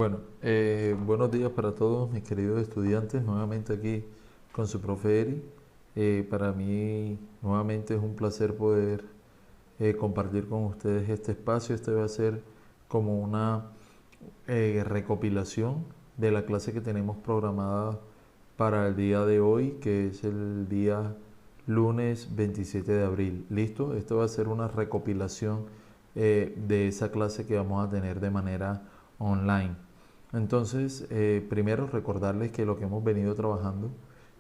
Buenos días para todos mis queridos estudiantes, nuevamente aquí con su profe Eri. Para mí nuevamente es un placer poder compartir con ustedes este espacio. Este va a ser como una recopilación de la clase que tenemos programada para el día de hoy, que es el día lunes 27 de abril. ¿Listo? Esto va a ser una recopilación de esa clase que vamos a tener de manera online. Entonces, primero recordarles que lo que hemos venido trabajando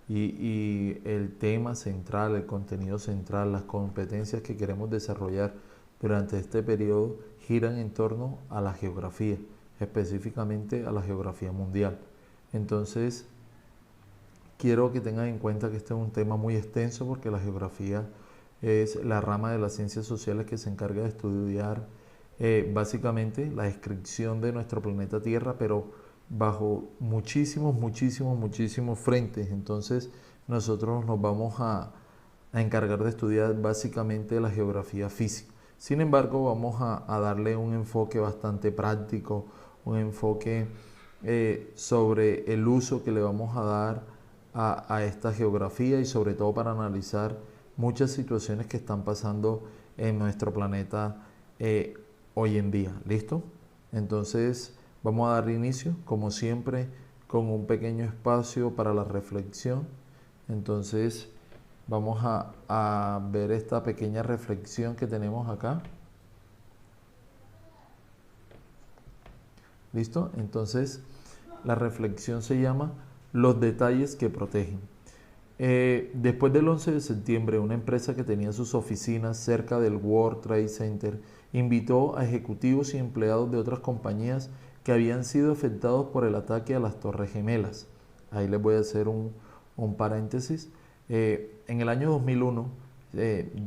y el tema central, el contenido central, las competencias que queremos desarrollar durante este periodo giran en torno a la geografía, específicamente a la geografía mundial. Entonces, quiero que tengan en cuenta que este es un tema muy extenso porque la geografía es la rama de las ciencias sociales que se encarga de estudiar básicamente la descripción de nuestro planeta Tierra, pero bajo muchísimos frentes. Entonces nosotros nos vamos a encargar de estudiar básicamente la geografía física. Sin embargo, vamos a darle un enfoque bastante práctico, un enfoque sobre el uso que le vamos a dar a esta geografía y sobre todo para analizar muchas situaciones que están pasando en nuestro planeta hoy en día. ¿Listo? Entonces vamos a dar inicio, como siempre, con un pequeño espacio para la reflexión. Entonces vamos a ver esta pequeña reflexión que tenemos acá. ¿Listo? Entonces la reflexión se llama Los detalles que protegen. Después del 11 de septiembre, una empresa que tenía sus oficinas cerca del World Trade Center invitó a ejecutivos y empleados de otras compañías que habían sido afectados por el ataque a las Torres Gemelas. Ahí les voy a hacer un paréntesis. En el año 2001,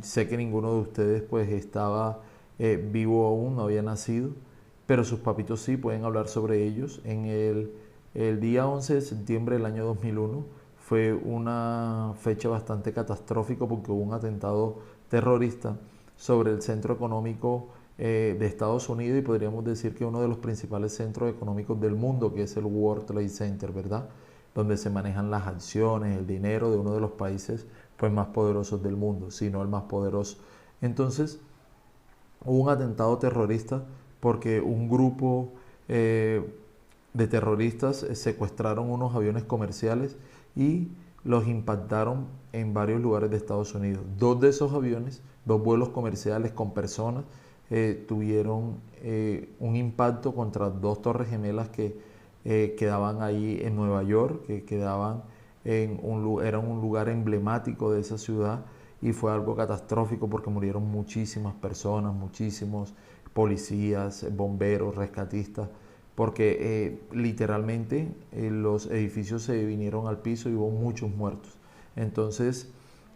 sé que ninguno de ustedes pues estaba vivo aún, no había nacido, pero sus papitos sí pueden hablar sobre ellos. El día 11 de septiembre del año 2001 fue una fecha bastante catastrófica porque hubo un atentado terrorista sobre el centro económico de Estados Unidos y podríamos decir que uno de los principales centros económicos del mundo, que es el World Trade Center, ¿verdad? Donde se manejan las acciones, el dinero de uno de los países pues, más poderosos del mundo, si no el más poderoso. Entonces, hubo un atentado terrorista porque un grupo de terroristas secuestraron unos aviones comerciales y los impactaron en varios lugares de Estados Unidos. Dos de esos aviones, dos vuelos comerciales con personas, tuvieron un impacto contra dos torres gemelas que quedaban ahí en Nueva York, que quedaban eran un lugar emblemático de esa ciudad y fue algo catastrófico porque murieron muchísimas personas, muchísimos policías, bomberos, rescatistas, porque literalmente los edificios se vinieron al piso y hubo muchos muertos. Entonces,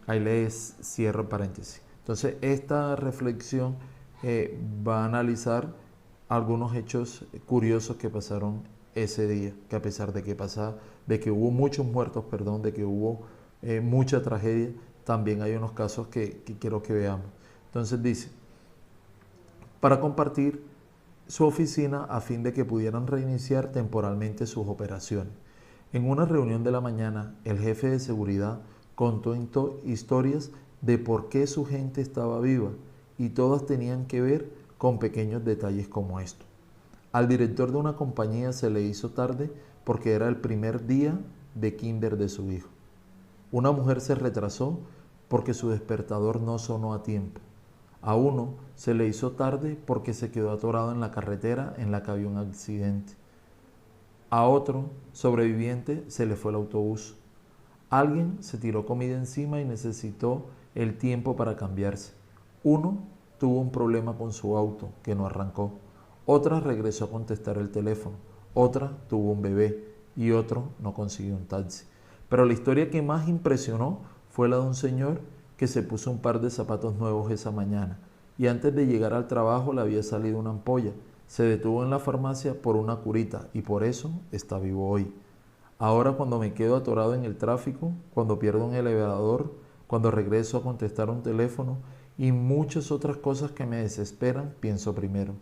ahí les cierro el paréntesis. Entonces, esta reflexión va a analizar algunos hechos curiosos que pasaron ese día, que a pesar de que hubo muchos muertos, perdón, de que hubo mucha tragedia, también hay unos casos que quiero que veamos. Entonces dice, para compartir su oficina a fin de que pudieran reiniciar temporalmente sus operaciones. En una reunión de la mañana, el jefe de seguridad contó historias de por qué su gente estaba viva y todas tenían que ver con pequeños detalles como esto. Al director de una compañía se le hizo tarde porque era el primer día de kinder de su hijo. Una mujer se retrasó porque su despertador no sonó a tiempo. A uno se le hizo tarde porque se quedó atorado en la carretera en la que había un accidente. A otro sobreviviente se le fue el autobús. Alguien se tiró comida encima y necesitó el tiempo para cambiarse. Uno tuvo un problema con su auto que no arrancó. Otra regresó a contestar el teléfono. Otra tuvo un bebé y otro no consiguió un taxi. Pero la historia que más impresionó fue la de un señor que se puso un par de zapatos nuevos esa mañana y antes de llegar al trabajo le había salido una ampolla. Se detuvo en la farmacia por una curita y por eso está vivo hoy. Ahora cuando me quedo atorado en el tráfico, cuando pierdo un elevador, cuando regreso a contestar un teléfono y muchas otras cosas que me desesperan, pienso primero,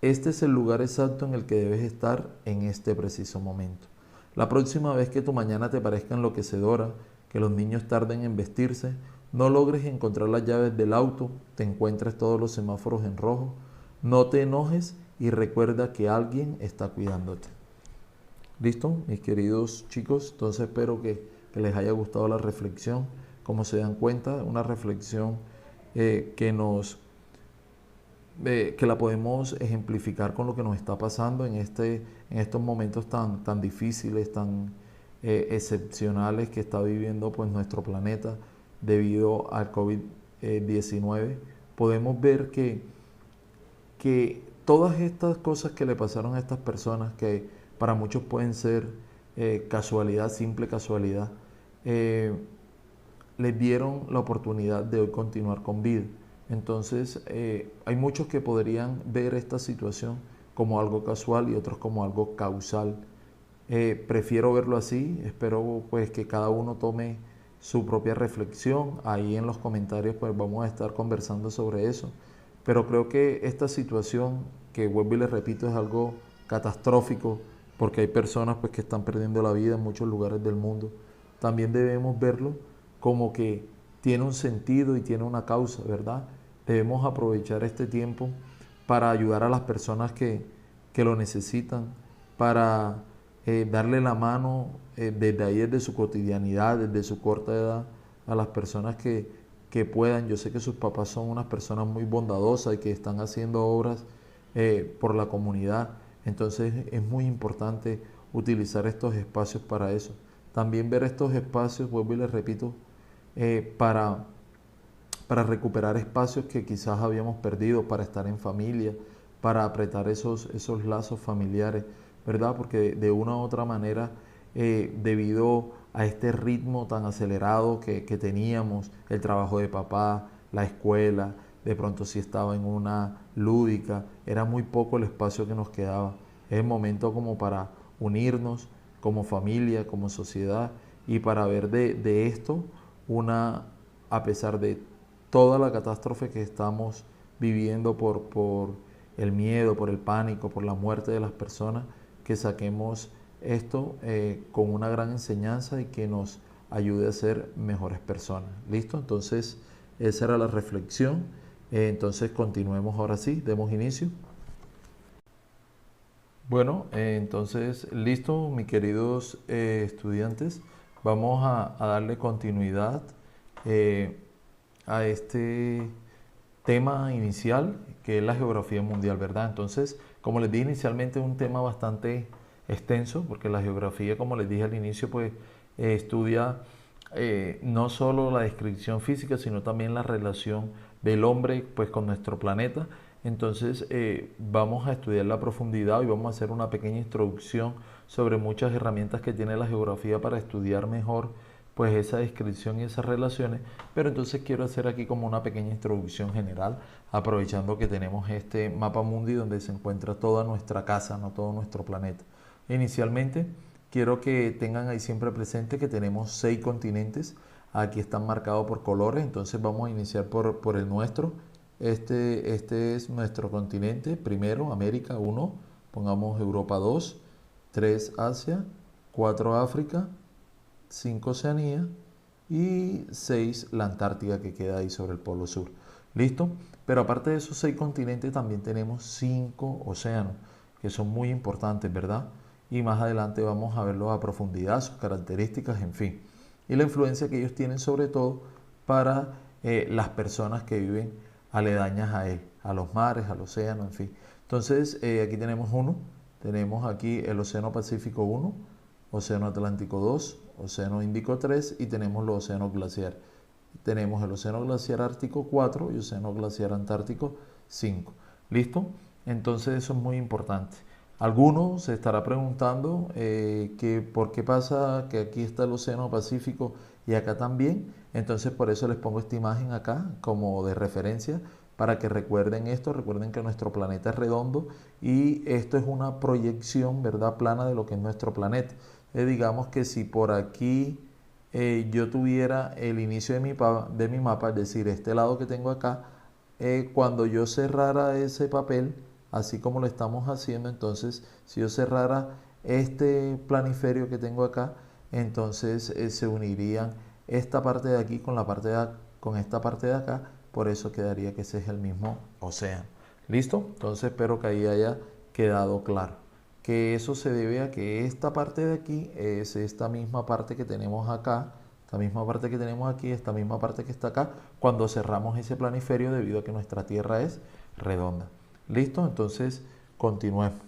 este es el lugar exacto en el que debes estar en este preciso momento. La próxima vez que tu mañana te parezca enloquecedora, que los niños tarden en vestirse, no logres encontrar las llaves del auto, te encuentres todos los semáforos en rojo, no te enojes y recuerda que alguien está cuidándote. ¿Listo, mis queridos chicos? Entonces espero que les haya gustado la reflexión. Como se dan cuenta, una reflexión que la podemos ejemplificar con lo que nos está pasando en estos momentos tan difíciles, tan excepcionales que está viviendo pues nuestro planeta debido al COVID-19. Podemos ver que todas estas cosas que le pasaron a estas personas, que para muchos pueden ser casualidad, simple casualidad, les dieron la oportunidad de hoy continuar con vida. Entonces, hay muchos que podrían ver esta situación como algo casual y otros como algo causal. Prefiero verlo así, espero pues que cada uno tome su propia reflexión. Ahí en los comentarios pues vamos a estar conversando sobre eso. Pero creo que esta situación, que vuelvo y les repito, es algo catastrófico porque hay personas pues que están perdiendo la vida en muchos lugares del mundo. También debemos verlo como que tiene un sentido y tiene una causa, ¿verdad? Debemos aprovechar este tiempo para ayudar a las personas que lo necesitan, para darle la mano desde ahí, desde su cotidianidad, desde su corta edad, a las personas que puedan. Yo sé que sus papás son unas personas muy bondadosas y que están haciendo obras por la comunidad. Entonces es muy importante utilizar estos espacios para eso. También ver estos espacios, vuelvo y les repito, para recuperar espacios que quizás habíamos perdido, para estar en familia, para apretar esos lazos familiares, ¿verdad? Porque de una u otra manera, debido a este ritmo tan acelerado que teníamos, el trabajo de papá, la escuela, de pronto si estaba en una lúdica, era muy poco el espacio que nos quedaba. Es el momento como para unirnos como familia, como sociedad, y para ver de esto a pesar de toda la catástrofe que estamos viviendo por el miedo, por el pánico, por la muerte de las personas, que saquemos esto con una gran enseñanza y que nos ayude a ser mejores personas. ¿Listo? Entonces, esa era la reflexión. Entonces, continuemos ahora sí, demos inicio. Bueno, entonces, listo, mis queridos estudiantes, vamos a darle continuidad a este tema inicial, que es la geografía mundial, ¿verdad? Entonces, como les dije inicialmente, es un tema bastante extenso, porque la geografía, como les dije al inicio, pues estudia no solo la descripción física, sino también la relación del hombre pues con nuestro planeta. Entonces vamos a estudiar la profundidad y vamos a hacer una pequeña introducción sobre muchas herramientas que tiene la geografía para estudiar mejor pues esa descripción y esas relaciones. Pero entonces quiero hacer aquí como una pequeña introducción general, aprovechando que tenemos este mapa mundi donde se encuentra toda nuestra casa, no todo nuestro planeta. Inicialmente quiero que tengan ahí siempre presente que tenemos 6 continentes. Aquí están marcados por colores, entonces vamos a iniciar por el nuestro. Este es nuestro continente. Primero, América, 1. Pongamos Europa, 2. 3, Asia. 4, África. 5, Oceanía. Y 6, la Antártida, que queda ahí sobre el Polo Sur. ¿Listo? Pero aparte de esos 6 continentes, también tenemos 5 océanos, que son muy importantes, ¿verdad? Y más adelante vamos a verlos a profundidad, sus características, en fin. Y la influencia que ellos tienen sobre todo para las personas que viven aledañas a él, a los mares, al océano, en fin. Entonces, aquí tenemos tenemos aquí el Océano Pacífico 1, Océano Atlántico 2, Océano Índico 3 y tenemos los océanos glaciares. Tenemos el Océano Glaciar Ártico 4 y Océano Glaciar Antártico 5. ¿Listo? Entonces eso es muy importante. Alguno se estará preguntando que por qué pasa que aquí está el Océano Pacífico y acá también. Entonces por eso les pongo esta imagen acá como de referencia para que recuerden esto. Recuerden que nuestro planeta es redondo y esto es una proyección, ¿verdad?, plana de lo que es nuestro planeta. Digamos que si por aquí yo tuviera el inicio de mi mapa, es decir, este lado que tengo acá, cuando yo cerrara ese papel, así como lo estamos haciendo. Entonces, si yo cerrara este planiferio que tengo acá, entonces se unirían esta parte de aquí con la parte con esta parte de acá, por eso quedaría que ese es el mismo océano. ¿Listo? Entonces espero que ahí haya quedado claro. Que eso se debe a que esta parte de aquí es esta misma parte que tenemos acá, esta misma parte que tenemos aquí, esta misma parte que está acá, cuando cerramos ese planiferio debido a que nuestra Tierra es redonda. ¿Listo? Entonces continuemos.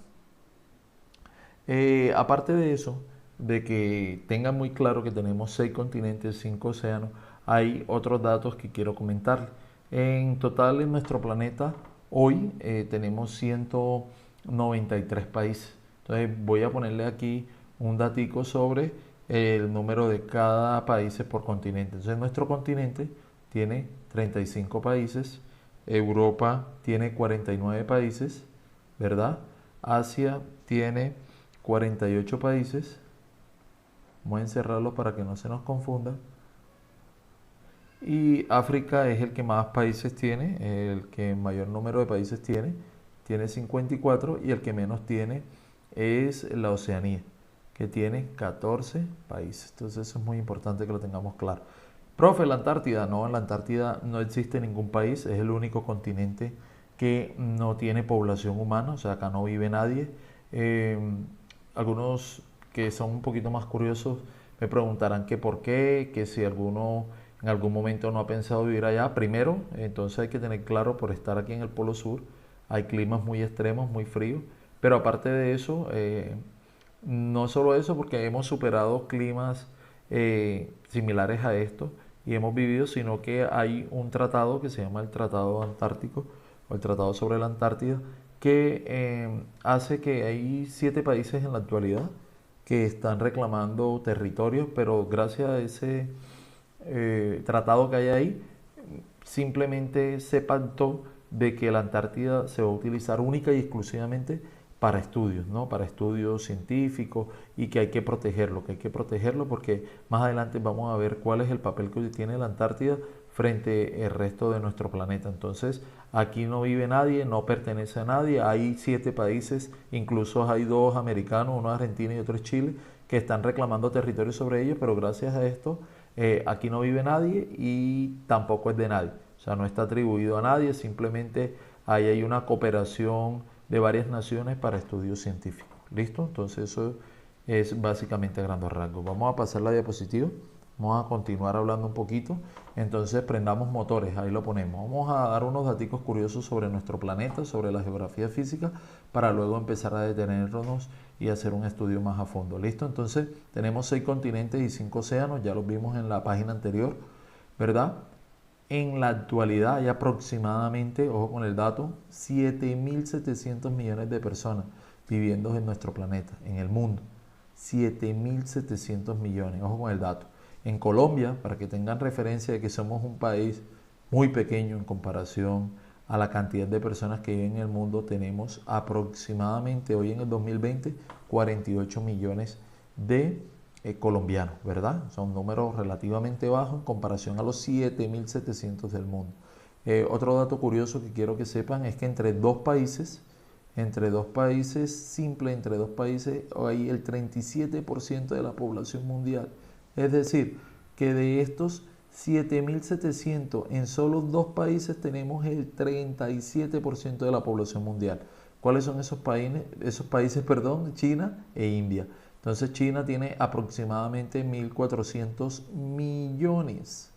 Aparte de eso, de que tengan muy claro que tenemos 6 continentes, 5 océanos, hay otros datos que quiero comentar. En total en nuestro planeta hoy tenemos 193 países. Entonces voy a ponerle aquí un datico sobre el número de cada país por continente. Entonces nuestro continente tiene 35 países, Europa tiene 49 países, ¿verdad? Asia tiene 48 países. Vamos a encerrarlo para que no se nos confunda. Y África es el que más países tiene, el que mayor número de países tiene 54, y el que menos tiene es la Oceanía, que tiene 14 países. Entonces eso es muy importante que lo tengamos claro. Profe, la Antártida, no, en la Antártida no existe ningún país, es el único continente que no tiene población humana, o sea, acá no vive nadie. Algunos que son un poquito más curiosos me preguntarán que por qué, que si alguno en algún momento no ha pensado vivir allá. Primero, entonces hay que tener claro, por estar aquí en el Polo Sur, hay climas muy extremos, muy fríos, pero aparte de eso, no solo eso, porque hemos superado climas similares a esto y hemos vivido, sino que hay un tratado que se llama el Tratado Antártico o el Tratado sobre la Antártida, que hace que hay 7 países en la actualidad que están reclamando territorios, pero gracias a ese tratado que hay ahí, simplemente se pactó de que la Antártida se va a utilizar única y exclusivamente para estudios, ¿no? Para estudios científicos, y que hay que protegerlo porque más adelante vamos a ver cuál es el papel que tiene la Antártida frente al resto de nuestro planeta. Entonces, aquí no vive nadie, no pertenece a nadie. Hay 7 países, incluso hay 2 americanos, uno Argentina y otro es Chile, que están reclamando territorio sobre ellos, pero gracias a esto aquí no vive nadie y tampoco es de nadie. O sea, no está atribuido a nadie, simplemente ahí hay una cooperación de varias naciones para estudios científicos. ¿Listo? Entonces eso es básicamente a grandes rasgos. Vamos a pasar la diapositiva. Vamos a continuar hablando un poquito. Entonces prendamos motores, ahí lo ponemos. Vamos a dar unos datos curiosos sobre nuestro planeta, sobre la geografía física, para luego empezar a detenernos y hacer un estudio más a fondo. ¿Listo? Entonces tenemos 6 continentes y 5 océanos, ya los vimos en la página anterior, ¿verdad? En la actualidad hay aproximadamente, ojo con el dato, 7.700 millones de personas viviendo en nuestro planeta, en el mundo. 7.700 millones, ojo con el dato. En Colombia, para que tengan referencia de que somos un país muy pequeño en comparación a la cantidad de personas que viven en el mundo, tenemos aproximadamente hoy en el 2020 48 millones de colombianos, ¿verdad? Son números relativamente bajos en comparación a los 7.700 del mundo. Otro dato curioso que quiero que sepan es que entre dos países, entre dos países, hay el 37% de la población mundial. Es decir, que de estos 7.700, en solo 2 países tenemos el 37% de la población mundial. ¿Cuáles son esos países? China e India. Entonces China tiene aproximadamente 1.400 millones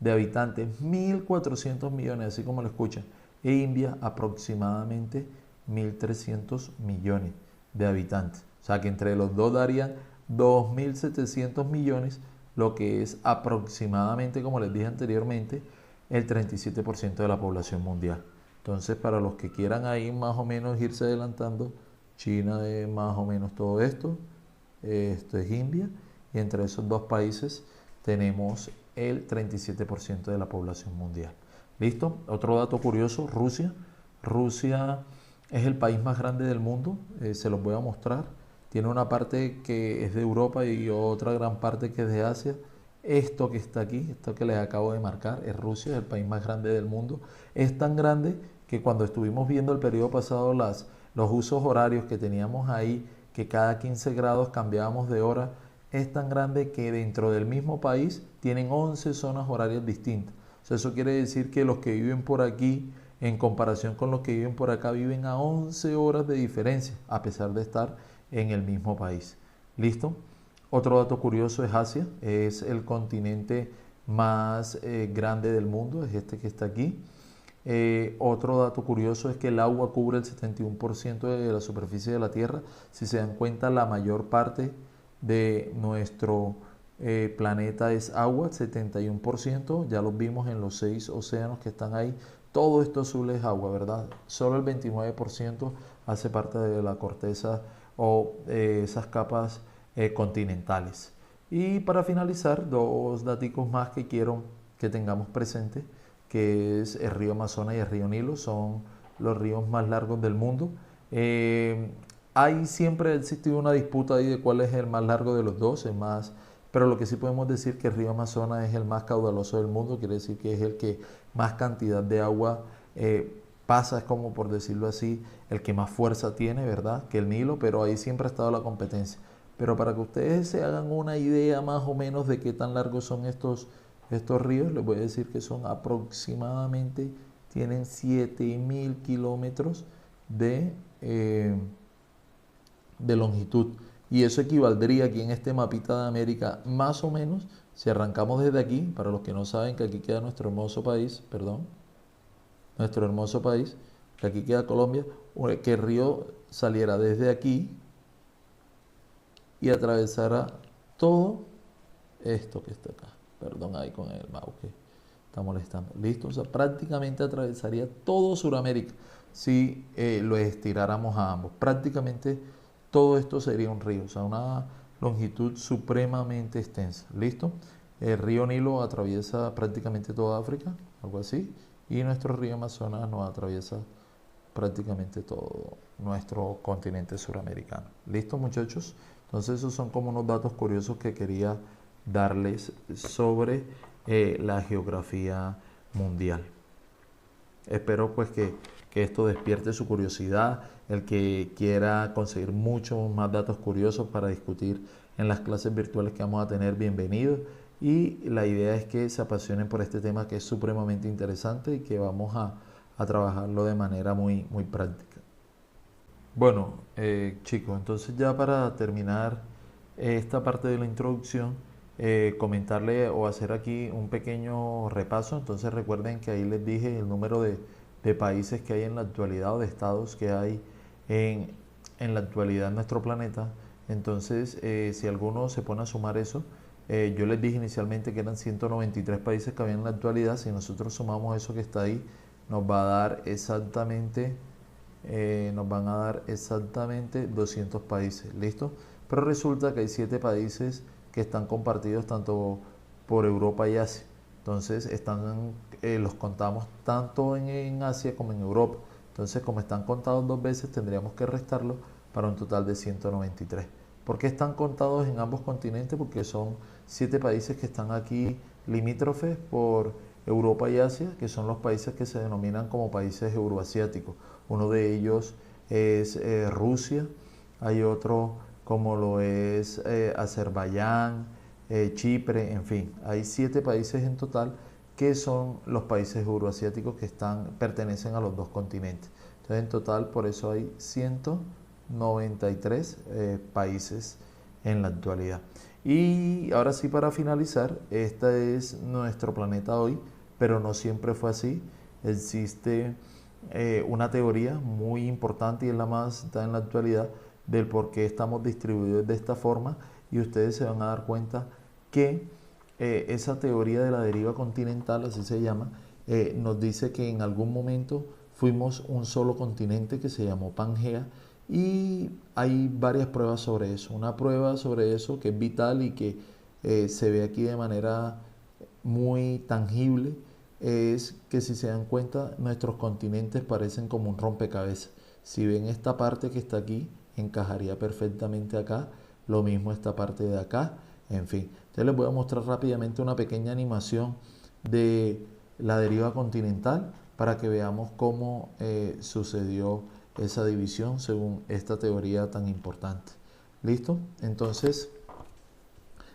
de habitantes, 1.400 millones, así como lo escuchan. E India aproximadamente 1.300 millones de habitantes. O sea que entre los dos darían 2.700 millones, lo que es aproximadamente, como les dije anteriormente, el 37% de la población mundial. Entonces, para los que quieran ahí más o menos irse adelantando, China es más o menos todo esto, esto es India, y entre esos dos países tenemos el 37% de la población mundial. ¿Listo? Otro dato curioso, Rusia. Rusia es el país más grande del mundo, se los voy a mostrar. Tiene una parte que es de Europa y otra gran parte que es de Asia. Esto que está aquí, esto que les acabo de marcar, es Rusia, el país más grande del mundo. Es tan grande que cuando estuvimos viendo el periodo pasado los usos horarios que teníamos ahí, que cada 15 grados cambiábamos de hora, es tan grande que dentro del mismo país tienen 11 zonas horarias distintas. O sea, eso quiere decir que los que viven por aquí, en comparación con los que viven por acá, viven a 11 horas de diferencia, a pesar de estar en el mismo país. ¿Listo? Otro dato curioso es Asia, es el continente más grande del mundo, es este que está aquí. Otro dato curioso es que el agua cubre el 71% de la superficie de la Tierra. Si se dan cuenta, la mayor parte de nuestro planeta es agua, 71%. Ya los vimos en los 6 océanos que están ahí. Todo esto azul es agua, ¿verdad? Solo el 29% hace parte de la corteza o esas capas continentales. Y para finalizar, dos datos más que quiero que tengamos presentes, que es el río Amazonas y el río Nilo, son los ríos más largos del mundo. Hay siempre existido una disputa ahí de cuál es el más largo de los dos, pero lo que sí podemos decir que el río Amazonas es el más caudaloso del mundo, quiere decir que es el que más cantidad de agua pasa, es como por decirlo así, el que más fuerza tiene, ¿verdad? Que el Nilo, pero ahí siempre ha estado la competencia. Pero para que ustedes se hagan una idea más o menos de qué tan largos son estos ríos, les voy a decir que son aproximadamente, tienen 7000 kilómetros de longitud. Y eso equivaldría aquí en este mapita de América, más o menos, si arrancamos desde aquí, para los que no saben que aquí queda nuestro hermoso país, que aquí queda Colombia, que el río saliera desde aquí y atravesara todo esto que está acá. Perdón ahí con el mouse que está molestando. Listo, o sea, prácticamente atravesaría todo Sudamérica si lo estiráramos a ambos. Prácticamente todo esto sería un río, o sea, una longitud supremamente extensa. ¿Listo? El río Nilo atraviesa prácticamente toda África, algo así, y nuestro río Amazonas nos atraviesa prácticamente todo nuestro continente suramericano. ¿Listo, muchachos? Entonces esos son como unos datos curiosos que quería darles sobre la geografía mundial. Espero pues que esto despierte su curiosidad, el que quiera conseguir muchos más datos curiosos para discutir en las clases virtuales que vamos a tener, bienvenido. Y la idea es que se apasionen por este tema que es supremamente interesante y que vamos a trabajarlo de manera muy, muy práctica. Bueno, chicos, entonces ya para terminar esta parte de la introducción, comentarle o hacer aquí un pequeño repaso. Entonces recuerden que ahí les dije el número de países que hay en la actualidad o de estados que hay en la actualidad en nuestro planeta. Entonces, si alguno se pone a sumar eso, yo les dije inicialmente que eran 193 países que había en la actualidad. Si nosotros sumamos eso que está ahí, nos va a dar exactamente, nos van a dar exactamente 200 países. ¿Listo? Pero resulta que hay 7 países que están compartidos tanto por Europa y Asia. Entonces los contamos tanto en Asia como en Europa. Entonces, como están contados 2 veces, tendríamos que restarlo para un total de 193. ¿Por qué están contados en ambos continentes? Porque son 7 países que están aquí limítrofes por Europa y Asia, que son los países que se denominan como países euroasiáticos. Uno de ellos es Rusia, hay otro como lo es Azerbaiyán, Chipre, en fin, hay 7 países en total que son los países euroasiáticos que pertenecen a los 2 continentes. Entonces, en total, por eso hay 193 países en la actualidad. Y ahora sí, para finalizar, este es nuestro planeta hoy, pero no siempre fue así. Existe una teoría muy importante y es la más citada en la actualidad del por qué estamos distribuidos de esta forma, y ustedes se van a dar cuenta que esa teoría de la deriva continental, así se llama, nos dice que en algún momento fuimos un solo continente que se llamó Pangea, y hay varias pruebas sobre eso. Una prueba sobre eso que es vital y que se ve aquí de manera muy tangible es que, si se dan cuenta, nuestros continentes parecen como un rompecabezas. Si ven esta parte que está aquí, encajaría perfectamente acá, lo mismo esta parte de acá, en fin. Entonces les voy a mostrar rápidamente una pequeña animación de la deriva continental para que veamos cómo sucedió esa división según esta teoría tan importante. ¿Listo? Entonces,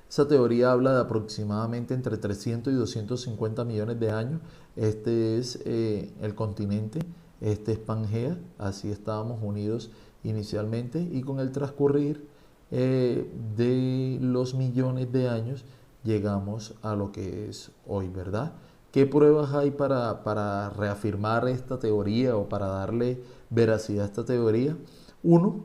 esa teoría habla de aproximadamente entre 300 y 250 millones de años. Este es el continente, este es Pangea, así estábamos unidos inicialmente, y con el transcurrir de los millones de años llegamos a lo que es hoy, ¿verdad? ¿Qué pruebas hay para reafirmar esta teoría o para darle veracidad a esta teoría? Uno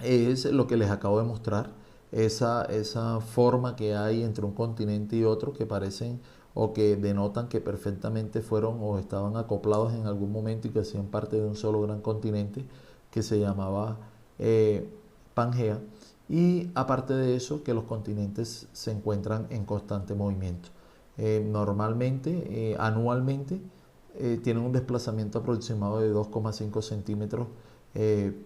es lo que les acabo de mostrar, esa forma que hay entre un continente y otro que parecen o que denotan que perfectamente fueron o estaban acoplados en algún momento y que hacían parte de un solo gran continente que se llamaba Pangea. Y aparte de eso, que los continentes se encuentran en constante movimiento. Normalmente, anualmente, tienen un desplazamiento aproximado de 2,5 centímetros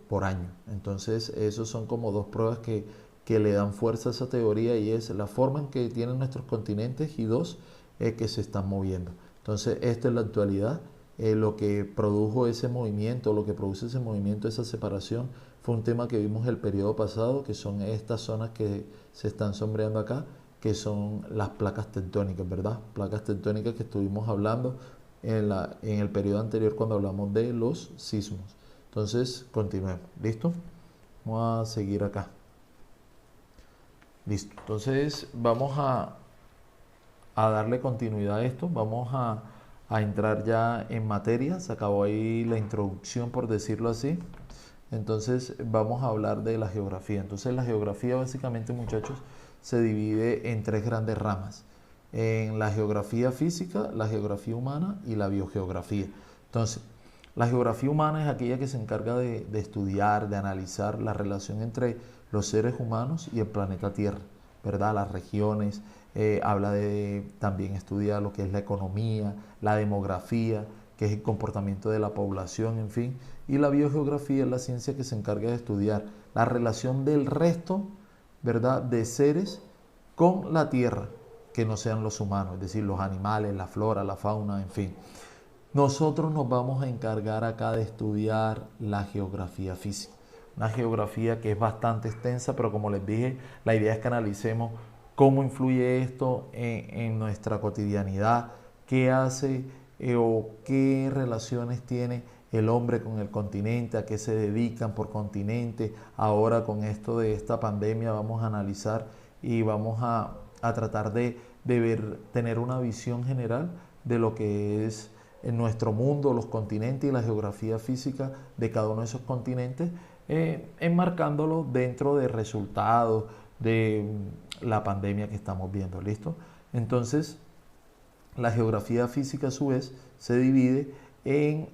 por año. Entonces, esos son como dos pruebas que le dan fuerza a esa teoría, y es la forma en que tienen nuestros continentes y dos, que se están moviendo. Entonces, esto es la actualidad. Lo que produjo ese movimiento, lo que produce ese movimiento, esa separación, fue un tema que vimos el periodo pasado, que son estas zonas que se están sombreando acá, que son las placas tectónicas, ¿verdad? Placas tectónicas que estuvimos hablando en el periodo anterior cuando hablamos de los sismos. Entonces, continuemos. ¿Listo? Vamos a seguir acá. Listo. Entonces, vamos a darle continuidad a esto. Vamos a entrar ya en materia. Se acabó ahí la introducción, por decirlo así. Entonces, vamos a hablar de la geografía. Entonces, la geografía básicamente, muchachos, se divide en tres grandes ramas. En la geografía física, la geografía humana y la biogeografía. Entonces, la geografía humana es aquella que se encarga de estudiar, de analizar la relación entre los seres humanos y el planeta Tierra, ¿verdad? Las regiones, habla también estudia lo que es la economía, la demografía, que es el comportamiento de la población, en fin. Y la biogeografía es la ciencia que se encarga de estudiar la relación del resto, ¿verdad?, de seres con la Tierra, que no sean los humanos, es decir, los animales, la flora, la fauna, en fin. Nosotros nos vamos a encargar acá de estudiar la geografía física. Una geografía que es bastante extensa, pero como les dije, la idea es que analicemos cómo influye esto en nuestra cotidianidad, qué hace o qué relaciones tiene el hombre con el continente, a qué se dedican por continente. Ahora con esto de esta pandemia vamos a analizar y vamos a tratar de tener una visión general de lo que es en nuestro mundo, los continentes y la geografía física de cada uno de esos continentes, enmarcándolo dentro de resultados de la pandemia que estamos viendo. ¿Listo? Entonces, la geografía física a su vez se divide en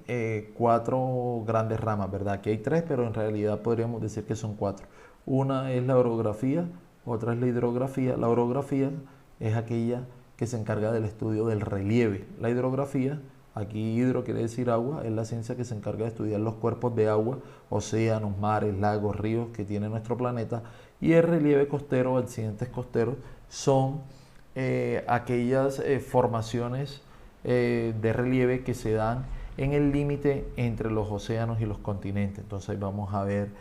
cuatro grandes ramas, ¿verdad? Aquí hay tres, pero en realidad podríamos decir que son cuatro. Una es la orografía, otra es la hidrografía. La orografía es aquella que se encarga del estudio del relieve. La hidrografía, aquí hidro quiere decir agua, es la ciencia que se encarga de estudiar los cuerpos de agua, océanos, mares, lagos, ríos que tiene nuestro planeta. Y el relieve costero o accidentes costeros son aquellas formaciones de relieve que se dan en el límite entre los océanos y los continentes. Entonces ahí vamos a ver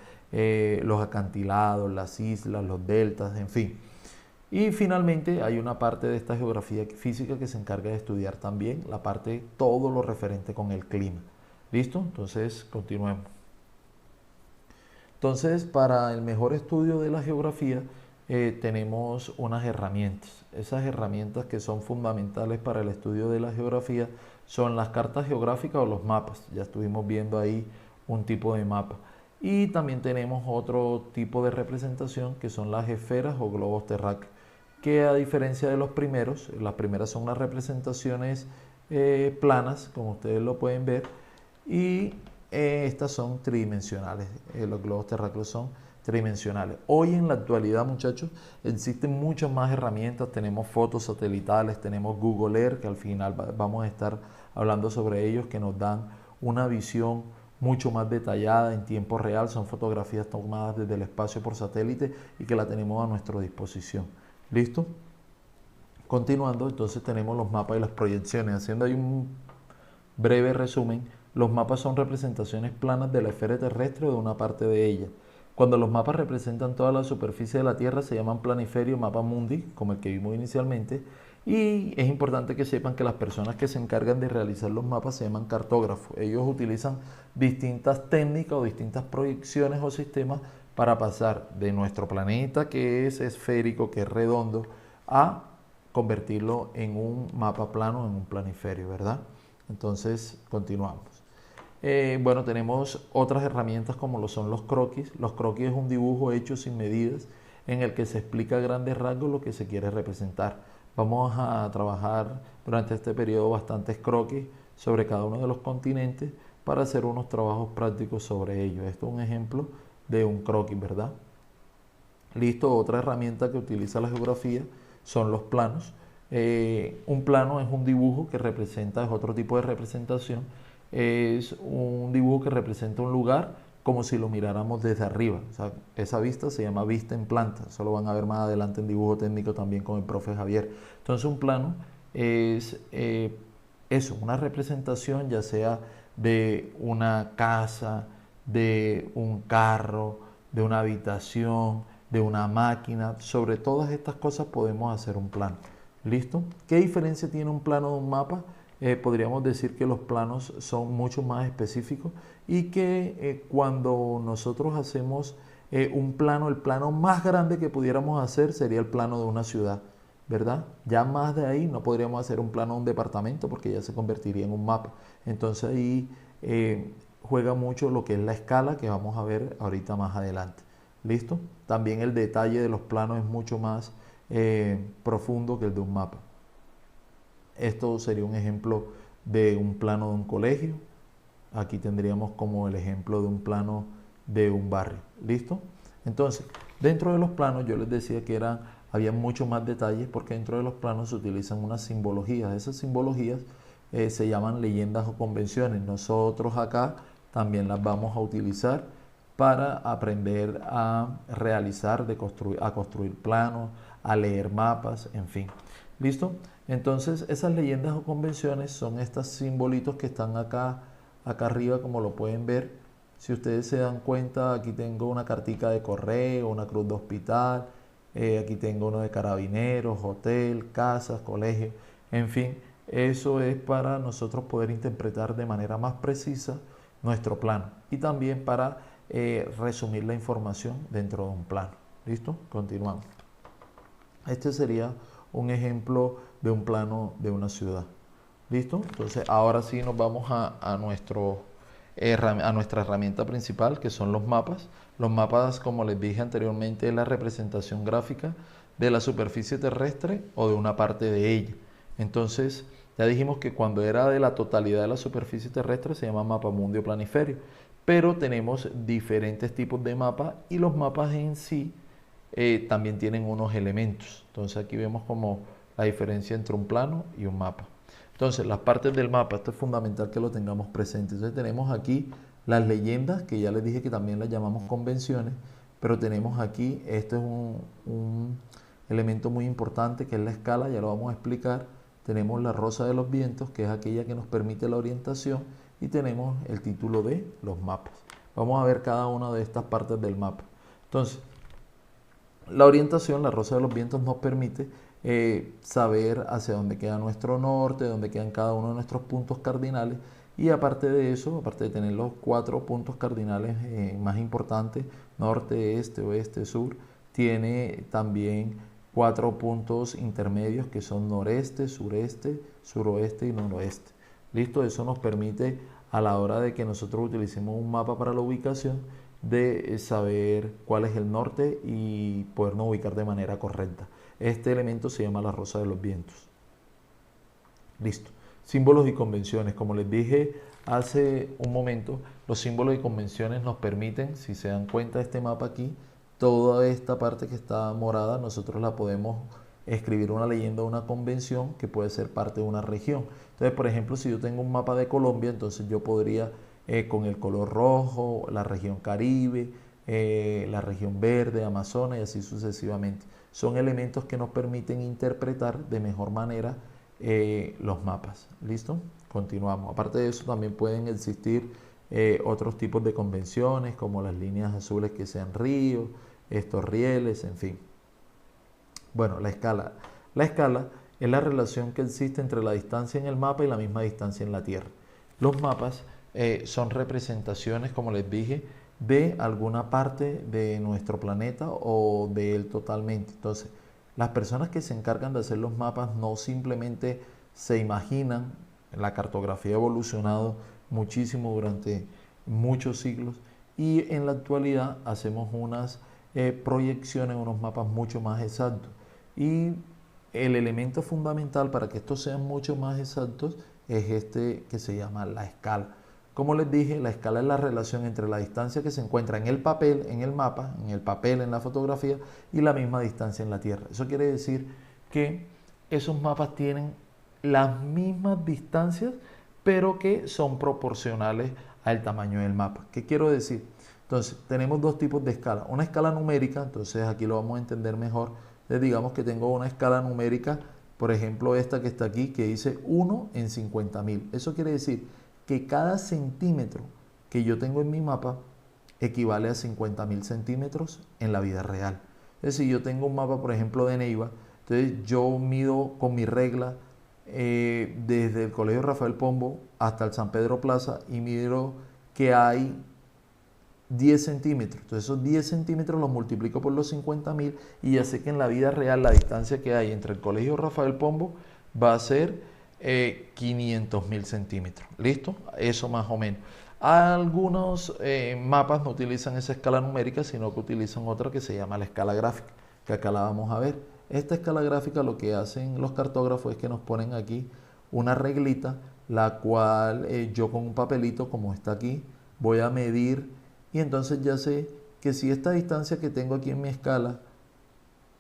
los acantilados, las islas, los deltas, en fin. Y finalmente hay una parte de esta geografía física que se encarga de estudiar también la parte, todo lo referente con el clima. ¿Listo? Entonces continuemos. Entonces, para el mejor estudio de la geografía tenemos unas herramientas. Esas herramientas que son fundamentales para el estudio de la geografía son las cartas geográficas o los mapas. Ya estuvimos viendo ahí un tipo de mapa. Y también tenemos otro tipo de representación que son las esferas o globos terráqueos, que a diferencia de los primeros, las primeras son las representaciones planas, como ustedes lo pueden ver, y estas son tridimensionales. Los globos terráqueos son tridimensionales. Hoy en la actualidad, muchachos, existen muchas más herramientas. Tenemos fotos satelitales, tenemos Google Earth, que al final vamos a estar hablando sobre ellos, que nos dan una visión mucho más detallada en tiempo real. Son fotografías tomadas desde el espacio por satélite y que la tenemos a nuestra disposición. ¿Listo? Continuando, entonces tenemos los mapas y las proyecciones. Haciendo ahí un Breve resumen, los mapas son representaciones planas de la esfera terrestre o de una parte de ella. Cuando los mapas representan toda la superficie de la Tierra se llaman planiferio, mapa mundi, como el que vimos inicialmente, y es importante que sepan que las personas que se encargan de realizar los mapas se llaman cartógrafos. Ellos utilizan distintas técnicas o distintas proyecciones o sistemas para pasar de nuestro planeta, que es esférico, que es redondo, a convertirlo en un mapa plano, en un planiferio, ¿verdad? Entonces, continuamos. Bueno, tenemos otras herramientas como lo son los croquis. Los croquis es un dibujo hecho sin medidas en el que se explica a grandes rasgos lo que se quiere representar. Vamos a trabajar durante este periodo bastantes croquis sobre cada uno de los continentes para hacer unos trabajos prácticos sobre ello. Esto es un ejemplo de un croquis, ¿verdad? Listo, otra herramienta que utiliza la geografía son los planos. Un plano es un dibujo que representa, es otro tipo de representación, es un dibujo que representa un lugar como si lo miráramos desde arriba. O sea, esa vista se llama vista en planta, eso lo van a ver más adelante en dibujo técnico también con el profe Javier. Entonces un plano es eso, una representación ya sea de una casa, de un carro, de una habitación, de una máquina. Sobre todas estas cosas podemos hacer un plano. ¿Listo? ¿Qué diferencia tiene un plano de un mapa? Podríamos decir que los planos son mucho más específicos y que cuando nosotros hacemos un plano, el plano más grande que pudiéramos hacer sería el plano de una ciudad, ¿verdad? Ya más de ahí no podríamos hacer un plano de un departamento porque ya se convertiría en un mapa. Entonces ahí juega mucho lo que es la escala que vamos a ver ahorita más adelante. ¿Listo? También el detalle de los planos es mucho más profundo que el de un mapa. Esto sería un ejemplo de un plano de un colegio. Aquí tendríamos como el ejemplo de un plano de un barrio. ¿Listo? Entonces, dentro de los planos yo les decía que había mucho más detalles porque dentro de los planos se utilizan unas simbologías. Esas simbologías se llaman leyendas o convenciones. Nosotros acá también las vamos a utilizar para aprender a realizar, a construir planos, a leer mapas, en fin. ¿Listo? Entonces esas leyendas o convenciones son estos simbolitos que están acá arriba, como lo pueden ver. Si ustedes se dan cuenta, aquí tengo una cartica de correo, una cruz de hospital, aquí tengo uno de carabineros, hotel, casas, colegio, en fin. Eso es para nosotros poder interpretar de manera más precisa nuestro plano y también para resumir la información dentro de un plano. ¿Listo? Continuamos. Este sería un ejemplo de un plano de una ciudad. ¿Listo? Entonces ahora sí nos vamos a nuestra herramienta principal, que son los mapas. Los mapas, como les dije anteriormente, es la representación gráfica de la superficie terrestre o de una parte de ella. Entonces, ya dijimos que cuando era de la totalidad de la superficie terrestre se llama mapa mundi o planiferio, pero tenemos diferentes tipos de mapas y los mapas en sí también tienen unos elementos. Entonces aquí vemos como la diferencia entre un plano y un mapa. Entonces las partes del mapa, esto es fundamental que lo tengamos presente. Entonces tenemos aquí las leyendas, que ya les dije que también las llamamos convenciones, pero tenemos aquí, este es un elemento muy importante que es la escala, ya lo vamos a explicar. Tenemos la rosa de los vientos, que es aquella que nos permite la orientación, y tenemos el título de los mapas. Vamos a ver cada una de estas partes del mapa. Entonces, la orientación, la rosa de los vientos, nos permite saber hacia dónde queda nuestro norte, dónde quedan cada uno de nuestros puntos cardinales, y aparte de eso, aparte de tener los 4 puntos cardinales más importantes, norte, este, oeste, sur, tiene también 4 puntos intermedios que son noreste, sureste, suroeste y noroeste. ¿Listo? Eso nos permite a la hora de que nosotros utilicemos un mapa para la ubicación de saber cuál es el norte y podernos ubicar de manera correcta. Este elemento se llama la rosa de los vientos. Listo. Símbolos y convenciones. Como les dije hace un momento, los símbolos y convenciones nos permiten, si se dan cuenta de este mapa aquí, toda esta parte que está morada, nosotros la podemos escribir una leyenda o una convención que puede ser parte de una región. Entonces, por ejemplo, si yo tengo un mapa de Colombia, entonces yo podría con el color rojo, la región Caribe, la región verde, Amazonas y así sucesivamente. Son elementos que nos permiten interpretar de mejor manera los mapas. ¿Listo? Continuamos. Aparte de eso, también pueden existir otros tipos de convenciones, como las líneas azules que sean ríos, estos rieles, en fin. Bueno, la escala. La escala es la relación que existe entre la distancia en el mapa y la misma distancia en la Tierra. Los mapas son representaciones, como les dije, de alguna parte de nuestro planeta o de él totalmente. Entonces, las personas que se encargan de hacer los mapas no simplemente se imaginan, la cartografía ha evolucionado muchísimo durante muchos siglos y en la actualidad hacemos unas proyecciones, unos mapas mucho más exactos. Y el elemento fundamental para que estos sean mucho más exactos es este que se llama la escala. Como les dije, la escala es la relación entre la distancia que se encuentra en el papel, en el mapa, en el papel, en la fotografía, y la misma distancia en la Tierra. Eso quiere decir que esos mapas tienen las mismas distancias, pero que son proporcionales al tamaño del mapa. ¿Qué quiero decir? Entonces, tenemos dos tipos de escala. Una escala numérica, entonces aquí lo vamos a entender mejor. Entonces, digamos que tengo una escala numérica, por ejemplo esta que está aquí, que dice 1 en 50.000. Eso quiere decir que cada centímetro que yo tengo en mi mapa equivale a 50.000 centímetros en la vida real. Es decir, yo tengo un mapa, por ejemplo, de Neiva, entonces yo mido con mi regla desde el Colegio Rafael Pombo hasta el San Pedro Plaza y mido que hay 10 centímetros. Entonces esos 10 centímetros los multiplico por los 50.000 y ya sé que en la vida real la distancia que hay entre el Colegio Rafael Pombo va a ser 500.000 centímetros. ¿Listo? Eso más o menos. Algunos mapas no utilizan esa escala numérica, sino que utilizan otra que se llama la escala gráfica, que acá la vamos a ver. Esta escala gráfica lo que hacen los cartógrafos es que nos ponen aquí una reglita, la cual yo con un papelito, como está aquí, voy a medir y entonces ya sé que si esta distancia que tengo aquí en mi escala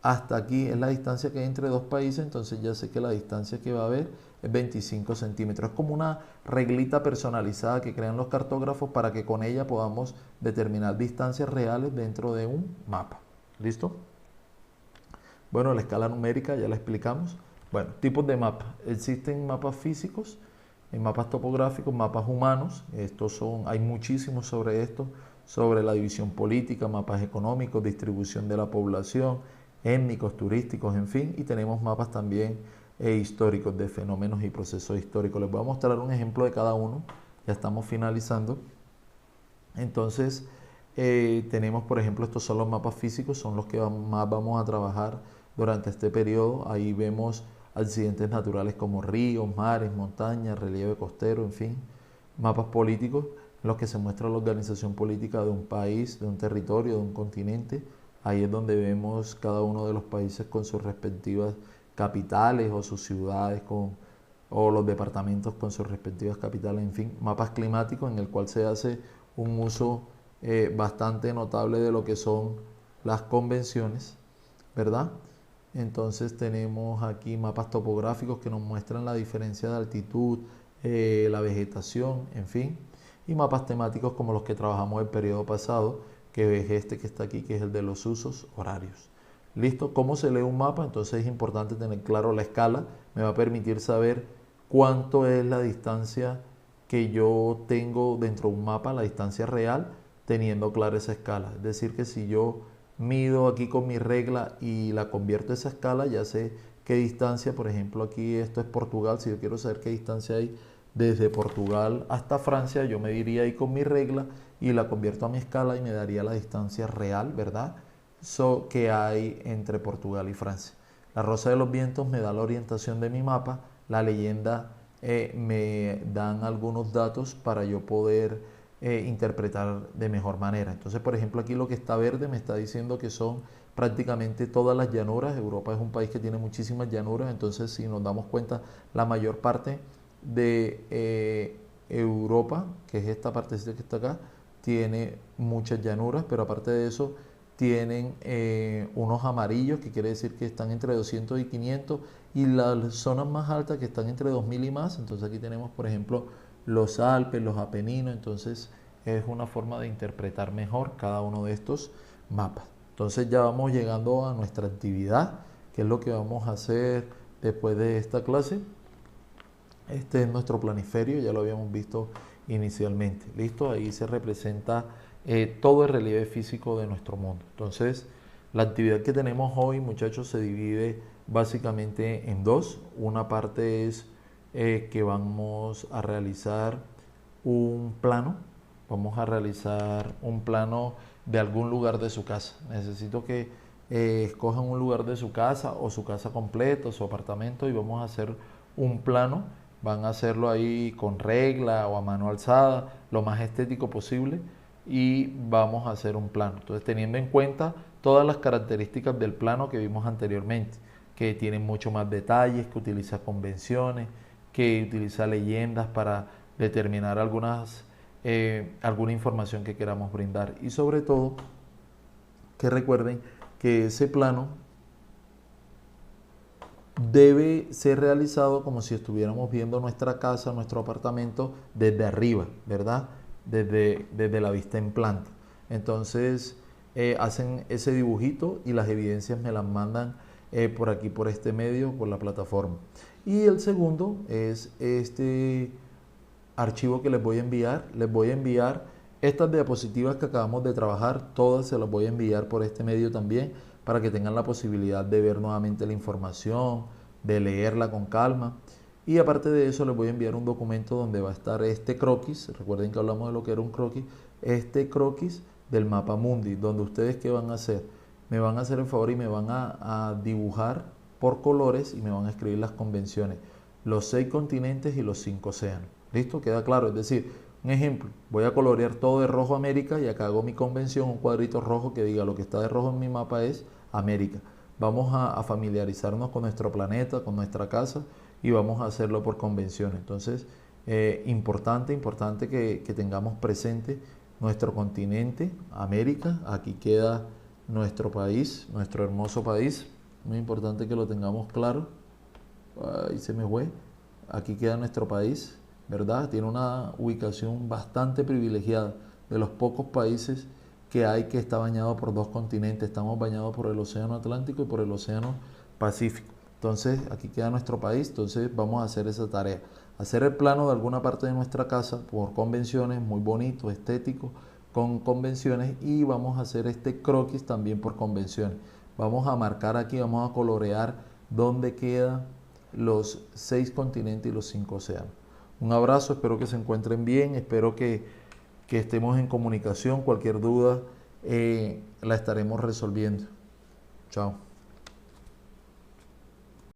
hasta aquí es la distancia que hay entre dos países, entonces ya sé que la distancia que va a haber es 25 centímetros. Es como una reglita personalizada que crean los cartógrafos para que con ella podamos determinar distancias reales dentro de un mapa. ¿Listo? Bueno, la escala numérica ya la explicamos. Bueno, tipos de mapas. Existen mapas físicos, mapas topográficos, mapas humanos. Hay muchísimos sobre esto, sobre la división política, mapas económicos, distribución de la población, étnicos, turísticos, en fin, y tenemos mapas también históricos de fenómenos y procesos históricos. Les voy a mostrar un ejemplo de cada uno, ya estamos finalizando. Entonces, tenemos, por ejemplo, estos son los mapas físicos, son los que más vamos a trabajar durante este periodo. Ahí vemos accidentes naturales como ríos, mares, montañas, relieve costero, en fin. Mapas políticos, en los que se muestra la organización política de un país, de un territorio, de un continente. Ahí es donde vemos cada uno de los países con sus respectivas capitales o sus ciudades o los departamentos con sus respectivas capitales, en fin. Mapas climáticos en el cual se hace un uso bastante notable de lo que son las convenciones, ¿verdad? Entonces tenemos aquí mapas topográficos que nos muestran la diferencia de altitud, la vegetación, en fin. Y mapas temáticos como los que trabajamos el periodo pasado, que es este que está aquí, que es el de los usos horarios. ¿Listo? ¿Cómo se lee un mapa? Entonces es importante tener claro la escala. Me va a permitir saber cuánto es la distancia que yo tengo dentro de un mapa, la distancia real, teniendo clara esa escala. Es decir, que si yo mido aquí con mi regla y la convierto a esa escala, ya sé qué distancia, por ejemplo, aquí esto es Portugal. Si yo quiero saber qué distancia hay desde Portugal hasta Francia, yo mediría ahí con mi regla y la convierto a mi escala y me daría la distancia real, ¿verdad? Que hay entre Portugal y Francia. La Rosa de los Vientos me da la orientación de mi mapa, la leyenda me dan algunos datos para yo poder interpretar de mejor manera. Entonces, por ejemplo, aquí lo que está verde me está diciendo que son prácticamente todas las llanuras. Europa es un país que tiene muchísimas llanuras, entonces si nos damos cuenta, la mayor parte de Europa, que es esta partecita que está acá, tiene muchas llanuras, pero aparte de eso tienen unos amarillos, que quiere decir que están entre 200 y 500, y las zonas más altas que están entre 2000 y más. Entonces aquí tenemos, por ejemplo, los Alpes, los Apeninos. Entonces es una forma de interpretar mejor cada uno de estos mapas. Entonces ya vamos llegando a nuestra actividad, que es lo que vamos a hacer después de esta clase. Este es nuestro planiferio, ya lo habíamos visto inicialmente. ¿Listo? Ahí se representa todo el relieve físico de nuestro mundo. Entonces, la actividad que tenemos hoy, muchachos, se divide básicamente en dos. Una parte es que vamos a realizar un plano. Vamos a realizar un plano de algún lugar de su casa. Necesito que escojan un lugar de su casa o su casa completa, o su apartamento, y vamos a hacer un plano. Van a hacerlo ahí con regla o a mano alzada, lo más estético posible, y vamos a hacer un plano. Entonces, teniendo en cuenta todas las características del plano que vimos anteriormente, que tiene mucho más detalles, que utiliza convenciones, que utiliza leyendas para determinar alguna información que queramos brindar, y sobre todo que recuerden que ese plano debe ser realizado como si estuviéramos viendo nuestra casa, nuestro apartamento desde arriba, ¿verdad? Desde la vista en planta. Entonces hacen ese dibujito y las evidencias me las mandan por aquí, por este medio, por la plataforma. Y el segundo es este archivo que les voy a enviar. Les voy a enviar estas diapositivas que acabamos de trabajar, todas se las voy a enviar por este medio también, para que tengan la posibilidad de ver nuevamente la información, de leerla con calma. Y aparte de eso, les voy a enviar un documento donde va a estar este croquis. Recuerden que hablamos de lo que era un croquis. Este croquis del mapa mundi, donde ustedes, ¿qué van a hacer? Me van a hacer el favor y me van a dibujar por colores y me van a escribir las convenciones, los 6 continentes y los 5 océanos. ¿Listo? ¿Queda claro? Es decir, un ejemplo, voy a colorear todo de rojo América, y acá hago mi convención, un cuadrito rojo que diga lo que está de rojo en mi mapa es América. Vamos a familiarizarnos con nuestro planeta, con nuestra casa, y vamos a hacerlo por convenciones. Entonces, importante que tengamos presente nuestro continente, América. Aquí queda nuestro país, nuestro hermoso país. Muy importante que lo tengamos claro. Ahí se me fue. Aquí queda nuestro país, ¿verdad? Tiene una ubicación bastante privilegiada, de los pocos países que hay que está bañado por dos continentes. Estamos bañados por el Océano Atlántico y por el Océano Pacífico. Entonces, aquí queda nuestro país. Entonces, vamos a hacer esa tarea. Hacer el plano de alguna parte de nuestra casa por convenciones, muy bonito, estético, con convenciones, y vamos a hacer este croquis también por convenciones. Vamos a marcar aquí, vamos a colorear dónde quedan los 6 continentes y los 5 océanos. Un abrazo, espero que se encuentren bien, espero que estemos en comunicación. Cualquier duda la estaremos resolviendo. Chao.